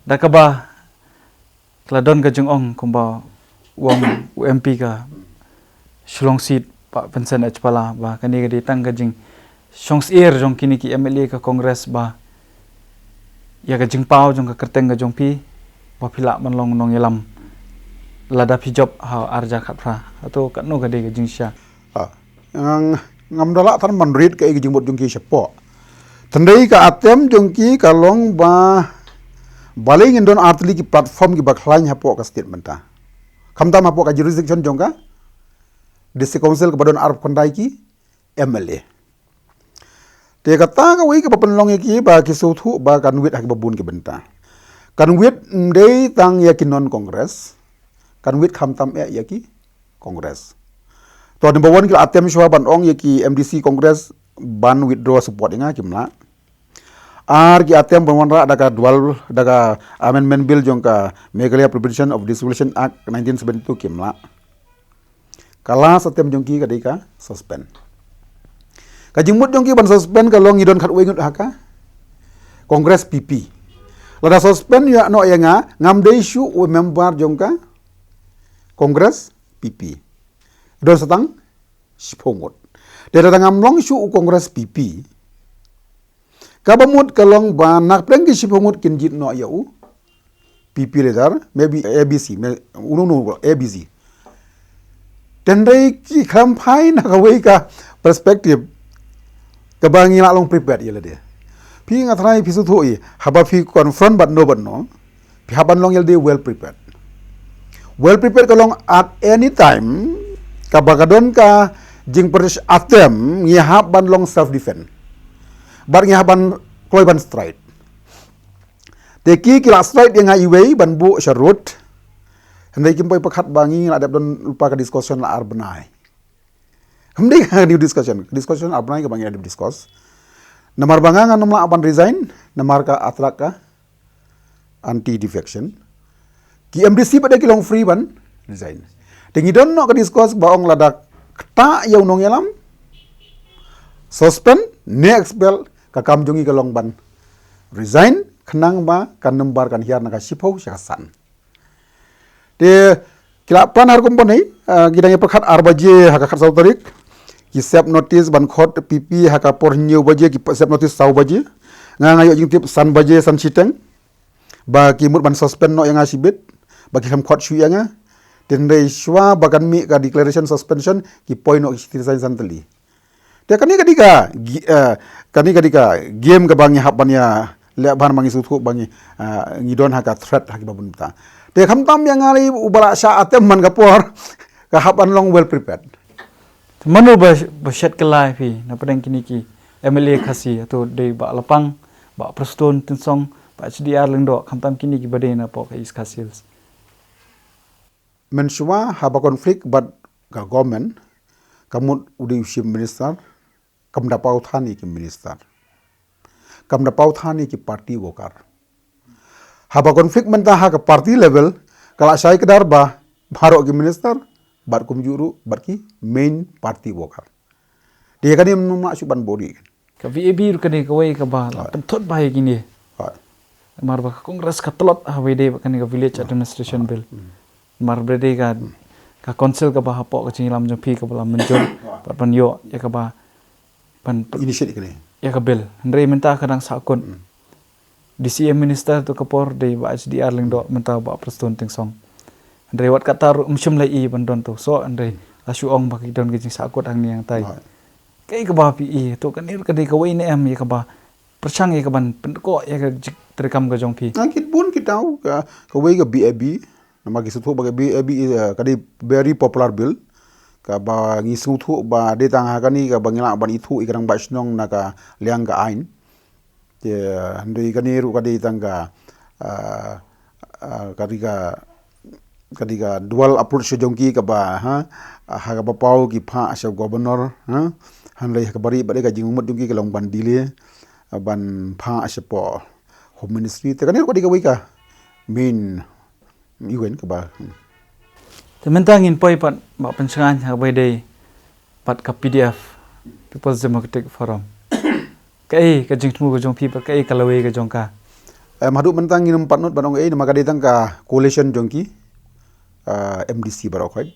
dakaba kladon ka jeng ong kumba wong UMP ka shlong seat pa pensen achpala ba kani ga ditang ka jeng shongs air jong kini ki MLA ka kongres ba ya ka jeng pau jong ka kerteng ka jong pi ba phila man long nong yelam lada pi job ha arja khatra atau kat no ka de ka jeng sha ngam dala tan man read ka jeng bot jong ki sepo tandai ka atem jong ki kalong ba baling indon artli ki platform ki bakhlain hapo ka statement ta khamta hapo ka jurisdiction jong ka district council ka badon arp kondai ki MLA te kata ka wei ka papenlong ki ba ki suthu ba kan wit hak babun ki benta kan wit ndei tang ya ki non congress kan wit khamtam ya ki congress to number 1 ki atem shwa ban ong ya ki MDC congress ban withdraw support inga kimla ar ki atem ban ra daga dual daga amendment bill jong ka Meghalaya Prevention of Dissolution Act 1972 kimla kala satem jong ki kadai ka suspend ka jingmut jong ki ban suspend ka long idon khat wengut haka congress PP lada suspend ya no ya ngam dei shu member jong ka congress PP don satang sipongot dera ngam long shu congress PP kabamut kalong ba nak preng ki sipongot kinjit no ya PP leader maybe ABC ABC tendai ki kampai na kawai ka perspektif kabangi la long prepared yela dia pi ngatrai pi su thui haba pi confront but no pi haban long yel dia well prepared kalong at any time kabagadon ka jing perish atem ngihap ban long self defense bar ngihaban kloi ban strike teki kila strike yang iwei ban bu syarut hendai kimpai pakhat bangi adap don lupa ka discussion la arbenai hendai ka new discussion arbenai ka bangi adap discuss namar bangangan namla aban resign namar ka atrak ka anti defection ki MDC pada ki long free ban resign tingi don no ka discuss baong ladak ta yaw nong yalam suspend ne expel ka kam jongi ka long ban resign khnang ba kan number kan hiar na ka sipau syakasan de kila pan har company gidang pakhat 4 baje haka khat sau tarik ki sep notice ban khot PP haka por new baje ki sep notice sau baje ngayo jing tip san baje san chiteng ba ki mut ban suspend no yang asibit ba ki kham khot shu yang tendai shwa bagan mi ka declaration suspension ki point no citizen santali de kani kadika game ka bangi haban ya le ban mangi suthu bangi ngidon haka threat haki babun ta de khamtam yang ngali ubala sha atem man ka por ka haban long well prepared manu ba shet kelai pi na padang kini ki MLA khasi atau de ba lapang ba preston tinsong ba HDR lengdo khamtam kini ki bade na po ka is khasils menshwa haba konflik but ka government kamut udi Syiem minister kamda pau thani ki minister kamda pau thani ki party wokar haba konflik menta ha ka party level kala sai kedar ba bharo ki minister bar kum juru bar ki main party wokar dia kan namna suban body ka VAB ru kani ka wai ka ba pentot ba gini mar ba kongres ka telot awede ba kani ka village administration bill mar brede ka council ka ba hapo ka chingilam jong pi ka bala menjor pan yo ya ka ba pan initiate kene ya ka bill ndre menta kadang sakon DCM minister to kapor de ba HDR lengdo menta ba preston tingsong ndre wat katar umsum lai i bandon to so ndre asu ong ba ki don ki sakot ang niang tai kai ka ba pi i to kan ir ka de ka wai ne am ya ka ba perchang ya ka ban ko ya ka terkam ka jong pi kit pun kitau ka wai ka BAB nama ki suthu ba BAB kadi very popular bill ka ba ngi suthu ba de tang ha kani ka bangila ban ithu ikrang ba snong na ka liang ka ain Handai kaniru kadi tangga kadika dual approach jongki ka ba ha ka pau ki pha sa governor handai ka bari bade ka jingmut jongki ka long bandile ban pha sa po home ministry te kaniru kadika wika main UN ka ba Tementangin poi pat ba Pynshngaiñ ha bai dei pat ka PDF People's Democratic Forum. Kai ka jingtmu ka jong pi pa kai kalawe ka jong ka. Madu mentang inum patnut banong nama kadai tang ka coalition jongki MDC barokai.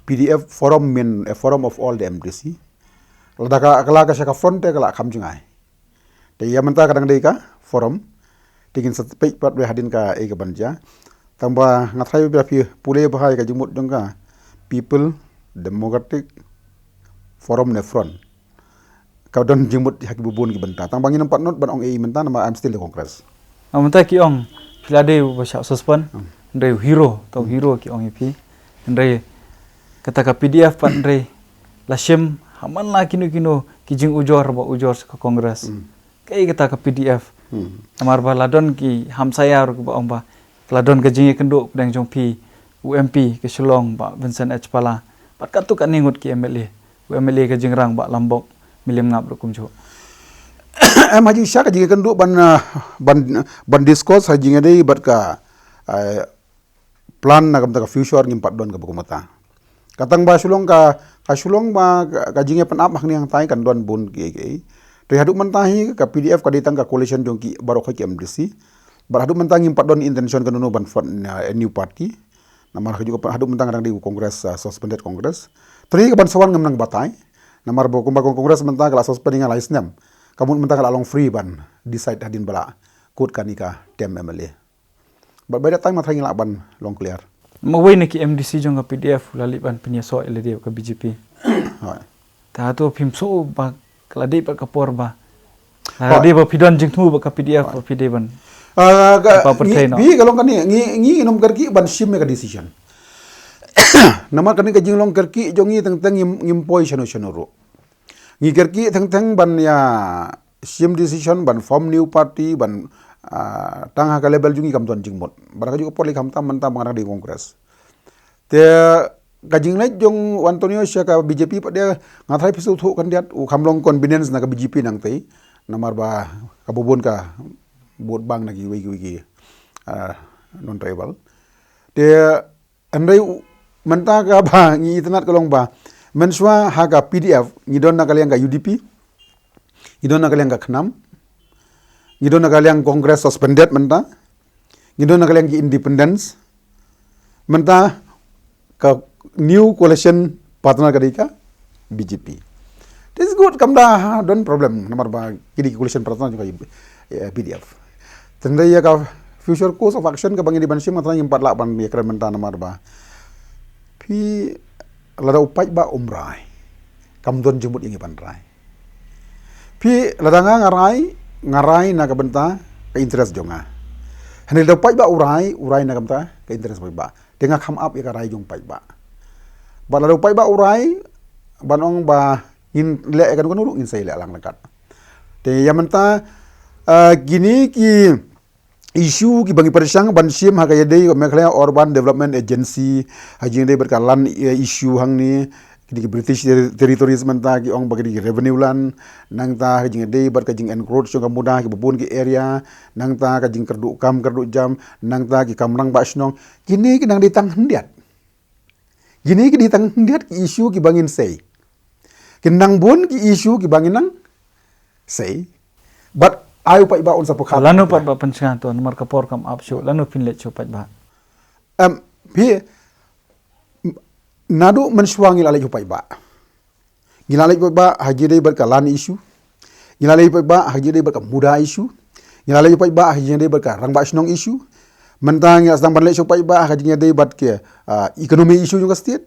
PDF forum mean a forum of all the MDC. Lada ka saka fronte kala Pynshngaiñ. Te ya mentang kadang dei ka forum tingin sa pei pat we hadin ka e ka banja. Tamba ngathai be pi pule bahai ka jumut jong ka People Democratic Forum ne front. Kau don jemut hak bubun ki benta. Tang bangin empat not ban ong menta nama I'm still the Congress. Amenta ki ong pilade ba sya suspend. Ndai hero tau hero ki ong ipi. Ndai kata ka PDF pat ndai la Syiem haman la kino ki jing ujor ba ujor ka Congress. Kai kata ka PDF. Amar ba ladon ki ham saya ro ba ong ba. Ladon ka jing kenduk pedang jong pi UMP ke Shillong ba Vincent H Pala. Pat katu kan ningut ki MLA. UMLA ka jing rang ba Lambok milim ngap kum jo. Haji syak haji kenduk ban discourse haji ngade bat ka plan na kam ta future ngimpat don ka bukumata. Katang ba sulong ka sulong ba ka jinge pan ap ni yang tai kan don bun ke. Te haduk mentahi ka PDF ka ditang ka coalition jongki baro ka MDC. Bar haduk mentang ngimpat don intention kan no ban a new party. Namar juga haduk mentang kadang di Congress suspended Congress. Teri ka ban sawan ngamnang batai. Namar bo kumba Congress mentang kala suspending ala Syiem. Kamun mentang kala long free ban decide hadin bala kut kanika tem MLA. But by that time mathai ngila ban long clear. Mawai na ki MDC jong ka PDF lali ban penyaso LD ka BJP. Ta to phimso ba kala dei ba kapor ba. Dei ba pidon jingtu ba ka PDF ba pide ban. Bi kalong kani ngi inom karki ban Syiem ka decision. Namar kani ka jinglong kerki jongi teng ngimpoi chano ro. Ngi kerki teng ban ya Syiem decision ban form new party ban tang ha ka level jungi kam ton jingmot. Baraka juga poli kam tam mentang mengarang di Kongres. Te ka jinglai jong Antonio Sya ka BJP pa dia ngathai pisu thu kan diat kamlong convenience na ka BJP nang tei. Namar ba kabubun ka buat bang nagi wiki non tribal. Te andai mentang ka ba ngi internet kalong ba menswa ha ka PDF ngidon na kaliang ka UDP ngidon na kaliang ka Khnam ngidon na kaliang Congress suspended mentang ngidon na kaliang ki independence mentang ka new coalition partner kadika BJP. This is good kamda don't problem namar ba kidi coalition partner juga PDF. Tendai ya ka future course of action ka bangi di ban Syiem matang impat lak ban ya keren mentang namar ba pi lada upai ba umrai kam don jemput yang iban rai pi lada ngarai na kabenta ke interest jonga hani lada upai ba urai na kabenta ke interest ba denga come up ya karai jong pai ba lada upai ba urai banong ba in le kan kono in sai le lang lekat te yamenta gini ki isu ki bangi persang ban Syiem ha kaya dei mekhlaya urban development agency hajing dei berkalan isu hang ni ki British territories menta ki ong bagi revenue lan nang ta hajing dei ber kajing encroach ka mudah ki bubun ki area nang ta kajing kerdu jam nang ta ki kamrang ba snong kini ki nang ditang hendiat gini ki ditang hendiat ki isu ki bangin sei kinang bun ki isu ki bangin nang sei but ayu pa iba unsa pokha Lanu pat ba Pynshngaiñ to nomor kapor kam apsyo lanu pinlet cho pat ba. Bi nadu menswang ilalai pa iba. Gilalai pa iba haji dei berkalan isu. Gilalai pa iba haji dei berka muda isu. Gilalai pa iba haji dei berka rang ba snong isu. Mentang ya sedang banlek pa iba haji dei bat ke ekonomi isu juga state.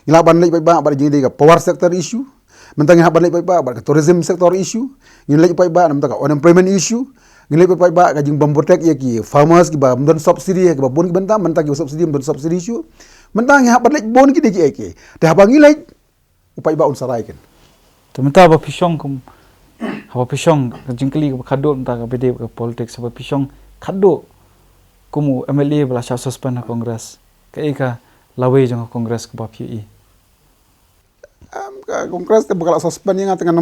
Gila banlek pa iba bar dei ka power sector isu. Mentang ha banlek pa iba bar tourism sector isu. Ngilai pa iba nam ta unemployment issue ngilai pa iba ka jing bambotek ya ki farmers ki ba mdon subsidy ki ba bon ki benta mentang ki subsidy mdon subsidy issue mentang ha banlek bon ki de ki eke te ha bangilai upa iba unsarai ken Tementa ba Pynshngaiñ kum haba pisong jingkeli ka khado ta ka bede ka politics haba pisong khado kumu MLA bala sha suspend na Congress ka ika lawe jong Congress ka ba phi Kongres te bakal suspend yang tengah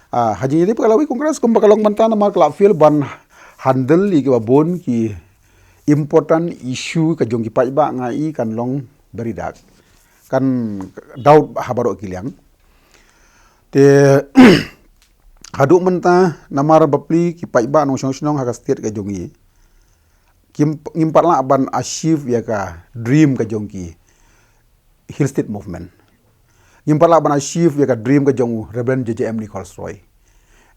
haji ini pegalawi Kongres kum bakal mentana mar kelak feel ban handle ki babon ki important issue ka jong ki pai ba ngai kan long beridak kan daud habaro kiliang te haduk menta namar bapli ki pai ba nong snong ha ka state ka jongi kim ngimpat la ban achieve ya ka dream ka jong ki hill state movement ngimpat la ban achieve ya ka dream ka jong Reverend JJM Nicholas Roy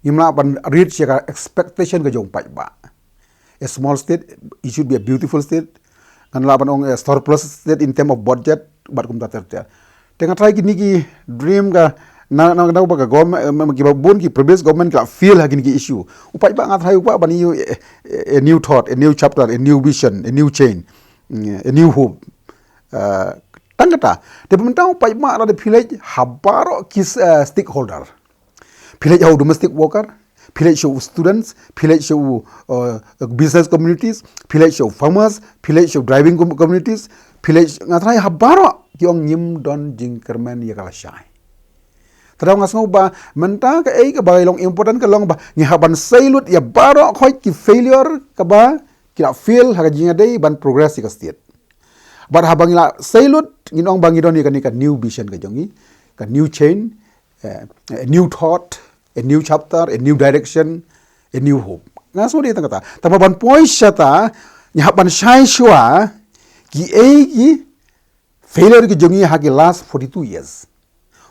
ngimla ban reach ya ka expectation ka jong pai ba a small state it should be a beautiful state kan la ban ong surplus state in term of budget bat kum ta ter tengah try kini ki dream ka na ba ka government ki babon ki previous government ka feel ha kini ki issue upai ba ngat hai upa ban a new thought a new chapter a new vision a new change a new hope tangata te pementang upai ma ada village habaro kis stakeholder village how domestic worker village show students village show business communities village show farmers village show driving communities village ngatrai habaro kiong nyim don jingkermen ya kala syai tadang ngasngau ba menta ka ka ba long important ka long ba ngihaban sailut ya baro khoi ki failure ka ba kila fail ha jinga dei ban progress ka state bar habang ila sailut nginong bangi don ka new vision ka jongi ka new change a new thought a new chapter a new direction a new hope ngaso di tangata tamaban point syata nyahaban syai shwa ki failure ki jongi ha ki last 42 years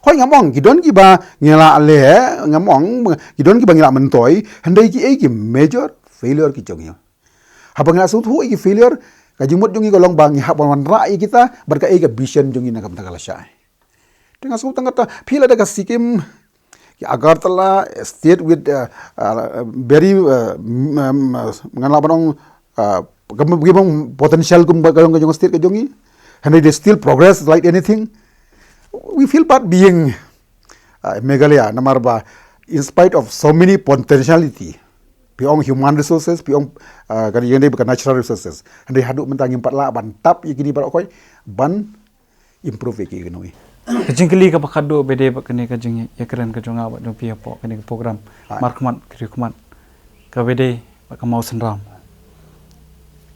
hoi ngamong gidon ki ba ngela ale ngamong gidon ki ba ngela mentoi handai ki major failure ki jongi habang ngela sut hui ki failure ka jumut jongi golong bang ha ban rai kita berka ka vision jongi na kam takala syai tengah sut tangata phila da ka Syiem ki Agartala state with very ngala banong gimong potential kum ba golong ka jong state ka jongi and they still progress like anything. We feel bad being Meghalaya, Namarba, in spite of so many potentiality, beyond human resources, beyond natural resources, and they had to mentang impat la ban tap ikini bar okoi ban improve iki ginoi. Kajingkeli ka pakado bede ba kene kajing ya keren ka jonga ba dopi apo kene program Markhmat Riewkhmat ka bede ba ka mau senram.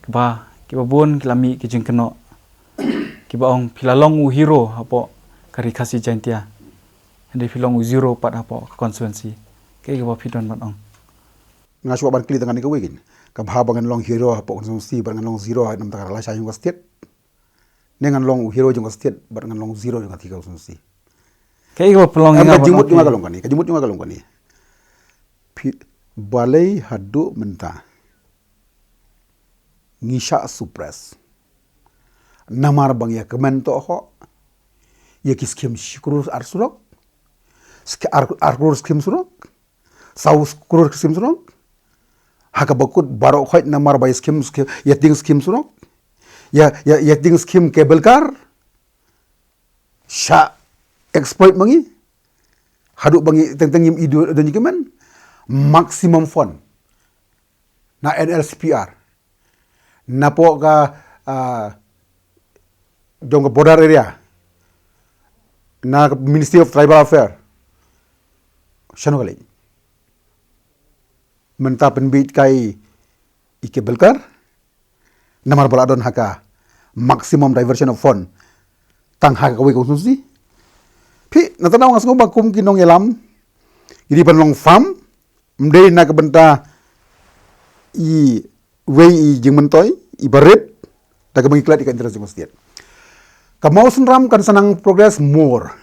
Ba ki babon kilami kijing keno kiba ong pilalong u hero apo kari kasi jantia ande pilong u zero pat apo constituency ke kiba pidon ban ong ngasu ban kli tangan ka wegin ka bhabangan long hero apo constituency ban long zero nam takara la sayung state nengan long u hero jong state ban long zero jong tika constituency ke kiba pelong nga jumut nga kalong kani ka jumut nga kalong kani balai hadu menta ngisha suppress namar bang ya kemento ho ya kiskim shikrus arsurok arkurus skim surok saus kurus skim surok haka bakut barok khoi namar bay skim ya ting skim surok ya ting skim cable car sha exploit mangi hadu bangi tentang yim idu dan jikeman maximum fund na NLCPR napo ka jong border area na Ministry of Tribal Affairs shano kali menta penbit kai ike belkar namar baladon haka maximum diversion of fund tang haka kawi konsumsi pi natanaw ngas ngom kum kinong elam ini panlong farm mdei na kabenta i wei i jingmentoy i barit daga mengiklat ikan interest state kamau senram kan senang progress more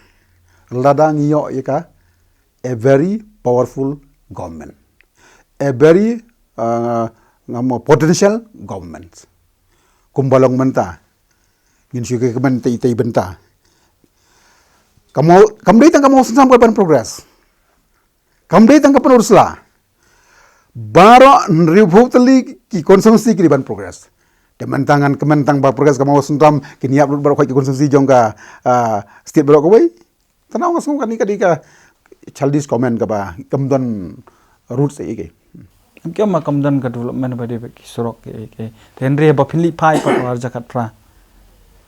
ladang iyo ika a very powerful government a very potential government kumbalong menta ngin syuke kemen tei benta kamdei tang kamau senram kan progress kamdei tang kapan ursla baro Riewkhmat ki konsumsi ki ban progress Kementangan ba progres kamau sentam kiniap lut baru khoi konsumsi jong ka state baru koi tanau ngasung kan ika childish comment ka ba kamdan roots ke Kya ma kamdan ka development ba de ki sorok ke tenre ba pinli pai pa war jakat pra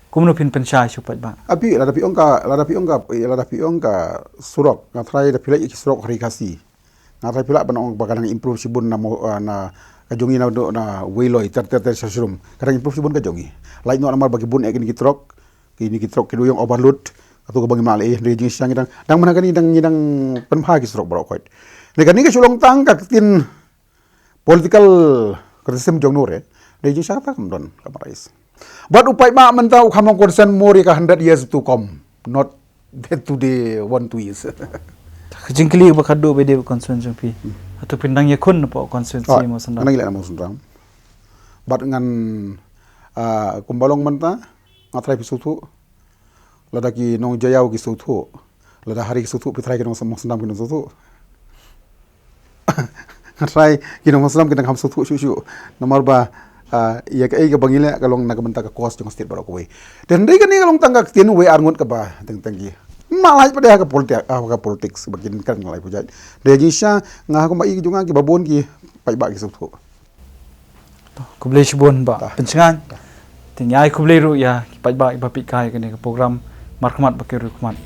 kumno pin pensyai supat ba api lada pi ongka surok ngatrai da pilai surok hari kasi ngatrai pila banong bakalang improve sibun na kajongi na wayloi ter sasurum kadang improve sibun kajongi lain no amar bagi bun ekin kitrok kedu yang overload atau kebangi malai rejing siang dang mana kani dang penpha ki surok barok koit negani ke sulong tang ka tin political criticism jong nore rejing siang ta kamdon kamarais. But upai ma mentau kamong concern more ka 100 years to come, not that today 1-2 years. jingkli ba kadu be de concern jong pi atau pindang yakun po concern si mo sandang Nang ila mo sundang. But ngan kumbalong menta ngatrai pisutu lada ki nong jayau ki sutu lada hari ki sutu pitrai ki nong sundang ki nong sutu. Ngatrai ki nong sundang ki nong ham sutu shu nomor ba ya ka bangile kalong nagamenta ka cost jong state barok we dan dei kan kalong tangga tin we arngot ka ba tenggi malai pada ka politics bagin kan ngalai pujai de jisha ngah ko mai junga ki babon ki pai ba ki sutu kublai shibon ba Pynshngaiñ tin yai kublai ru ya ki pai ba pi kai ka ne program Markhmat ba ke Riewkhmat